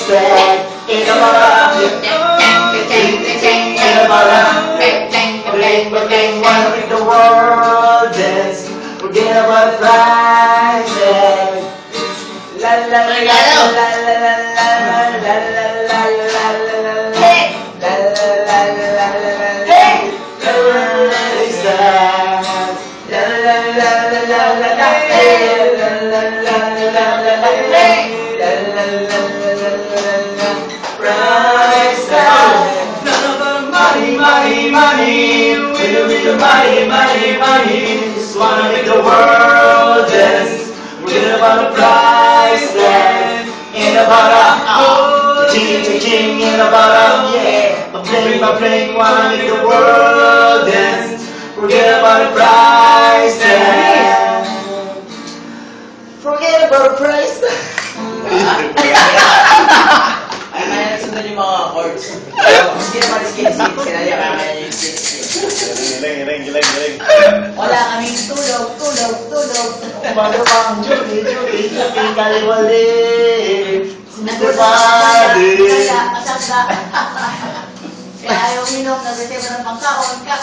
stand in a bottle. In a bottle. Bling, bling, wanna make the world dance. Forget about prizes. La la la la la la la la la la la la la la. La la la la la la la. La la la la la la la. La la la la la la la. La la la la la la. Prizes. Money, money, money. With the money, money, money. Just wanna make the world dance. Forget about the price tag. In a bottle, ching in a bottle, yeah. My plane, wanna make the world dance. Forget about the price tag. Forget about the price tag. Kaya sundan yung mga chords. Sige naman skins. Sinadya kaya yung skins. Giling. Wala kaming tulog. Umaga pang Judy, kaliwali. Kaya masakda. Kaya ayaw minom, nag-receive ng pangkaon. Kaya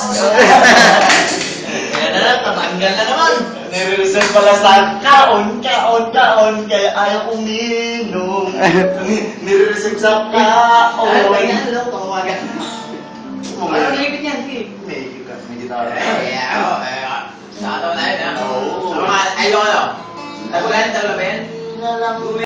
na lang, tatanggal na naman. Nire-reserve pala sa kaon. Kaya ayaw uminom. Nire-reserve sa kaon. Ano lang, tumawagan. Ano nilipit niyan, Steve? May gitara. Sa ataw na yun, ha? Oo. Ayaw ano? Tagulan, talo ba yan? Nga lang.